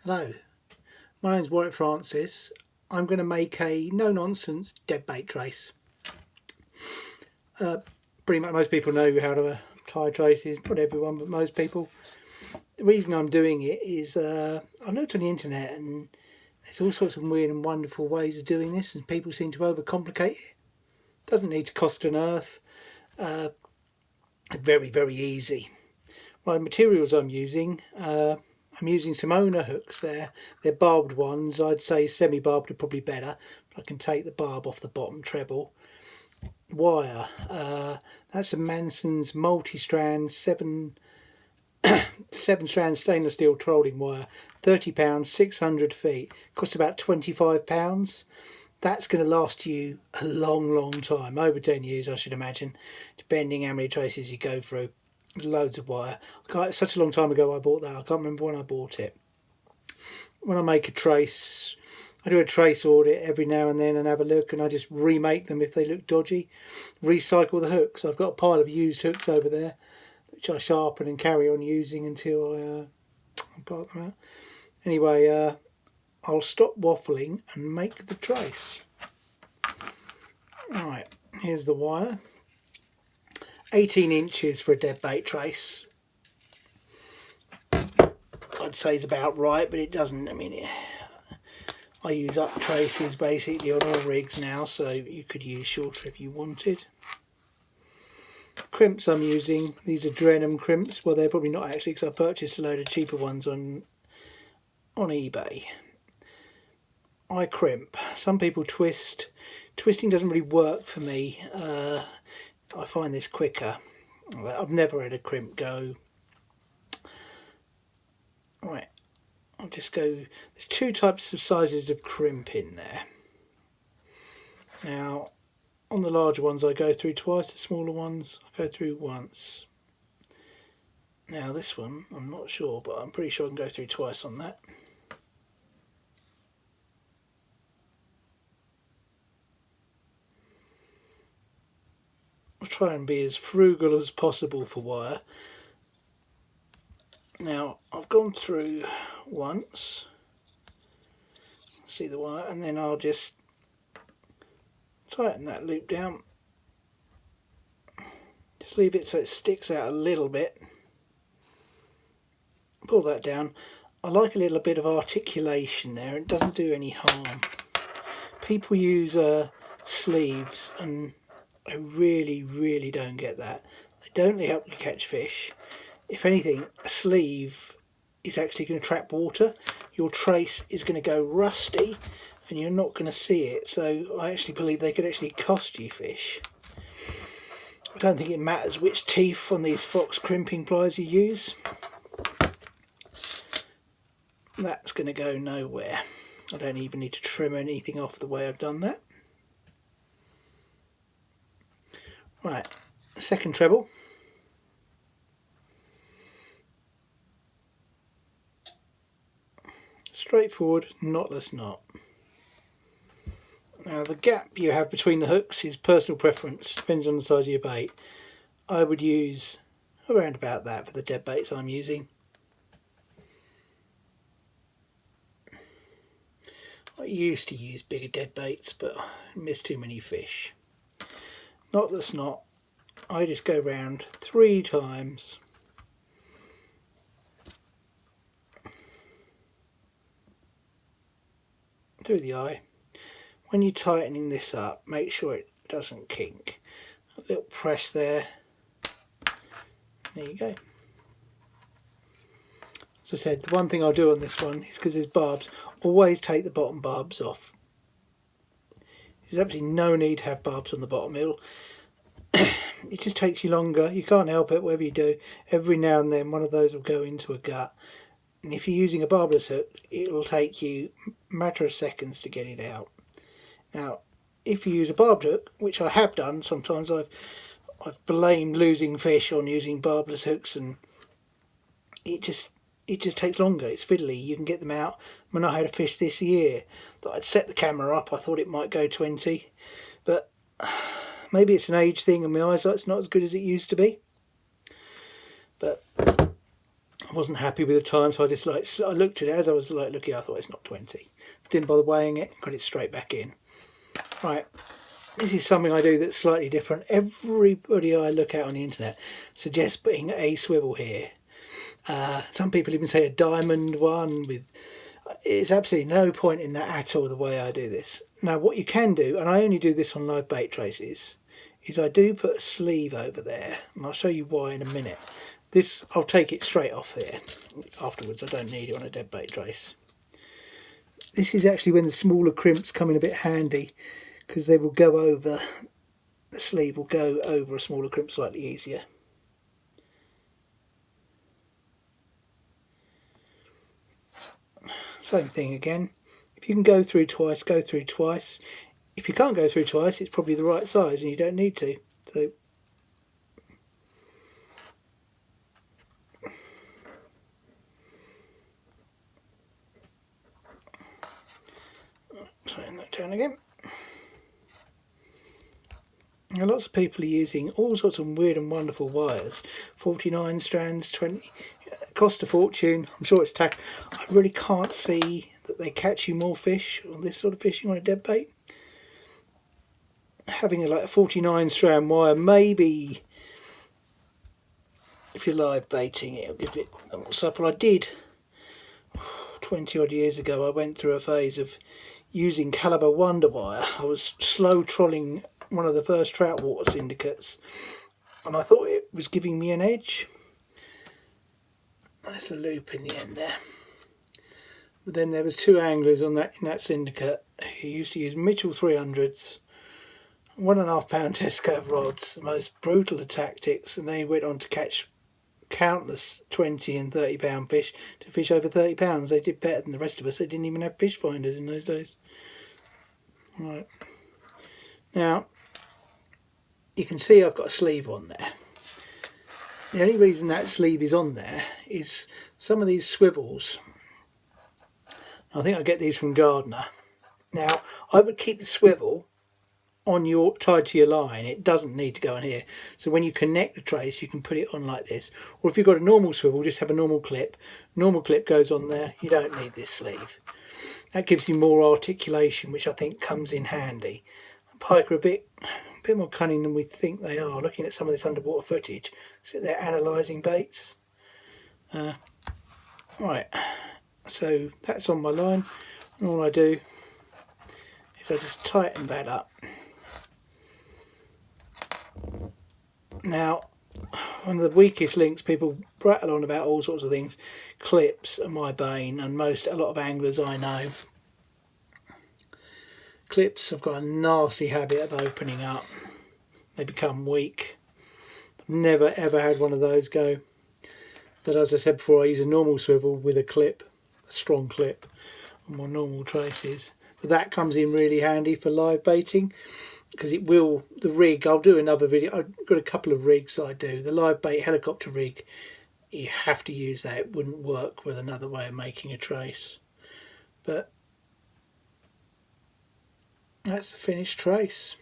Hello, my name's Warwick Francis. I'm going to make a no-nonsense dead bait trace. Pretty much most people know how to tie traces, not everyone but most people. The reason I'm doing it is I looked on the internet and there's all sorts of weird and wonderful ways of doing this, and people seem to overcomplicate it. Doesn't need to cost an earth. Very easy. My materials I'm using some owner hooks there. They're barbed ones. I'd say semi-barbed are probably better, but I can take the barb off the bottom treble. Wire. That's a Manson's multi-strand 7-strand stainless steel trolling wire. £30, 600 feet. Costs about £25. That's going to last you a long time. Over 10 years, I should imagine, depending how many traces you go through. Loads of wire. Such a long time ago I bought that. I can't remember when I bought it. When I make a trace, I do a trace audit every now and then and have a look, and I just remake them if they look dodgy. Recycle the hooks. I've got a pile of used hooks over there, which I sharpen and carry on using until I part them out. Anyway, I'll stop waffling and make the trace. Right, here's the wire. 18 inches for a dead bait trace. I'd say is about right, but it doesn't. I mean, I use up traces basically on all rigs now, so you could use shorter if you wanted. Crimps I'm using, these are Drenham crimps. Well, they're probably not actually, because I purchased a load of cheaper ones on eBay. I crimp. Some people twist. Twisting doesn't really work for me. I find this quicker. I've never had a crimp go. Right, I'll just go. There's two types of sizes of crimp in there. Now, on the larger ones I go through twice, the smaller ones I go through once. Now this one, I'm not sure, but I'm pretty sure I can go through twice on that. I'll try and be as frugal as possible for wire. Now I've gone through once, see the wire, and then I'll just tighten that loop down. Just leave it so it sticks out a little bit. Pull that down. I like a little bit of articulation there. It doesn't do any harm. People use sleeves, and I really don't get that. They don't really help you catch fish. If anything, a sleeve is actually going to trap water. Your trace is going to go rusty and you're not going to see it. So I actually believe they could actually cost you fish. I don't think it matters which teeth on these fox crimping pliers you use. That's going to go nowhere. I don't even need to trim anything off the way I've done that. Right, second treble. Straightforward, knotless knot. Now the gap you have between the hooks is personal preference, depends on the size of your bait. I would use around about that for the dead baits I'm using. I used to use bigger dead baits, but I missed too many fish. Knotless knot, I just go round 3 times. Through the eye. When you're tightening this up, make sure it doesn't kink. A little press there. There you go. As I said, the one thing I'll do on this one is, because there's barbs, always take the bottom barbs off. There's absolutely no need to have barbs on the bottom. It just takes you longer. You can't help it, whatever you do. Every now and then one of those will go into a gut. And if you're using a barbless hook, it will take you a matter of seconds to get it out. Now, if you use a barbed hook, which I have done, sometimes I've blamed losing fish on using barbless hooks, and it just takes longer. It's fiddly. You can get them out. When I had a fish this year that I'd set the camera up, I thought it might go 20, but maybe it's an age thing and my eyesight's not as good as it used to be. But I wasn't happy with the time, so I looked at it as I was looking. I thought it's not 20. Didn't bother weighing it. Got it straight back in. Right. This is something I do that's slightly different. Everybody I look at on the internet suggests putting a swivel here. Some people even say a diamond one with. It's absolutely no point in that at all, the way I do this. Now, what you can do, and I only do this on live bait traces, is I do put a sleeve over there, and I'll show you why in a minute. This, I'll take it straight off here afterwards. I don't need it on a dead bait trace. This is actually when the smaller crimps come in a bit handy, because they will go over, the sleeve will go over a smaller crimp slightly easier. Same thing again. If you can go through twice, go through twice. If you can't go through twice, it's probably the right size and you don't need to. So turn that down again. Now, lots of people are using all sorts of weird and wonderful wires. 49 strands, 20, cost a fortune. I'm sure it's tack. I really can't see that they catch you more fish on this sort of fishing on a dead bait. Having a 49 strand wire, maybe if you're live baiting, it'll give it a more supple. I did 20 odd years ago. I went through a phase of using caliber wonder wire. I was slow trolling one of the first trout water syndicates, and I thought it was giving me an edge. There's the loop in the end there. But then there was two anglers on that in that syndicate who used to use Mitchell 300s, 1.5 pound test curve rods, the most brutal of tactics, and they went on to catch countless 20 and 30 pound fish, to fish over 30 pounds. They did better than the rest of us. They didn't even have fish finders in those days. Right. Now, you can see I've got a sleeve on there. The only reason that sleeve is on there is some of these swivels. I think I get these from Gardner. Now, I would keep the swivel on your tied to your line. It doesn't need to go on here. So when you connect the trace, you can put it on like this. Or if you've got a normal swivel, just have a normal clip. Normal clip goes on there. You don't need this sleeve. That gives you more articulation, which I think comes in handy. Pike are a bit more cunning than we think they are. Looking at some of this underwater footage, sit there analysing baits. Right, so that's on my line, and all I do is I just tighten that up. Now, one of the weakest links, people prattle on about all sorts of things. Clips are my bane, and a lot of anglers I know. Clips have got a nasty habit of opening up. They become weak. I've never ever had one of those go. But as I said before, I use a normal swivel with a clip, a strong clip, on my normal traces. But that comes in really handy for live baiting, because it will, the rig, I'll do another video. I've got a couple of rigs I do. The live bait helicopter rig, you have to use that. It wouldn't work with another way of making a trace. But that's the finished trace.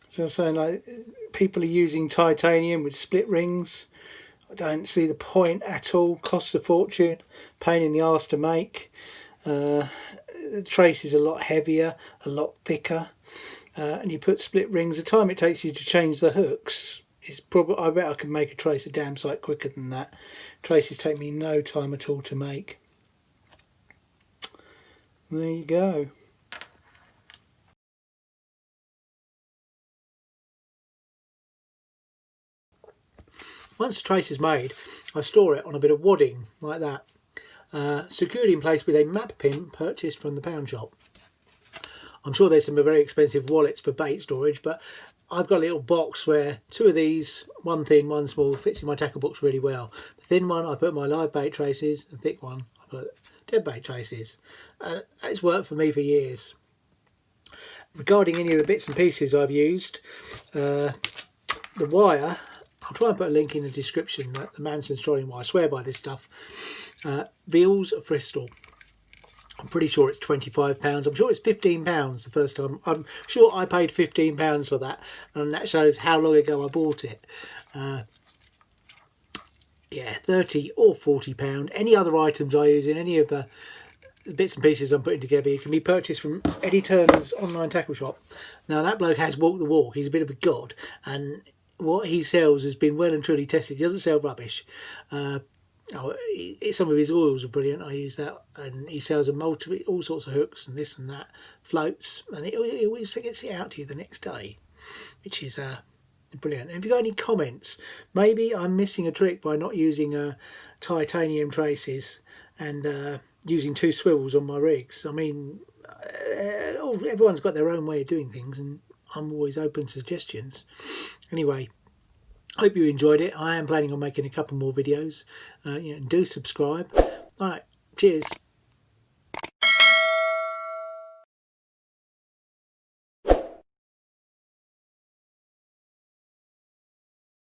So I'm saying, people are using titanium with split rings. I don't see the point at all. Costs a fortune, pain in the arse to make. The trace is a lot heavier, a lot thicker, and you put split rings. The time it takes you to change the hooks is probably, I bet I can make a trace a damn sight quicker than that. Traces take me no time at all to make. There you go. Once the trace is made, I store it on a bit of wadding like that, secured in place with a map pin purchased from the pound shop. I'm sure there's some very expensive wallets for bait storage, but I've got a little box where two of these, one thin, one small, fits in my tackle box really well. The thin one I put my live bait traces, the thick one I put dead bait traces. It's worked for me for years. Regarding any of the bits and pieces I've used, the wire, I'll try and put a link in the description, the Manson's trolling wire. I swear by this stuff. Veals of Bristol. I'm pretty sure it's £25. I'm sure it's £15 the first time. I'm sure I paid £15 for that, and that shows how long ago I bought it. yeah, 30 or 40 pound. Any other items I use in any of the bits and pieces I'm putting together, you can be purchased from Eddie Turner's online tackle shop. Now that bloke has walked the walk. He's a bit of a god, and what he sells has been well and truly tested. He doesn't sell rubbish. Some of his oils are brilliant. I use that, and he sells all sorts of hooks and this and that, floats, and it always gets it out to you the next day, which is brilliant. And if you've got any comments, maybe I'm missing a trick by not using titanium traces and using 2 swivels on my rigs. I mean, everyone's got their own way of doing things, and I'm always open to suggestions. Anyway, hope you enjoyed it. I am planning on making a couple more videos. Do subscribe. All right, cheers.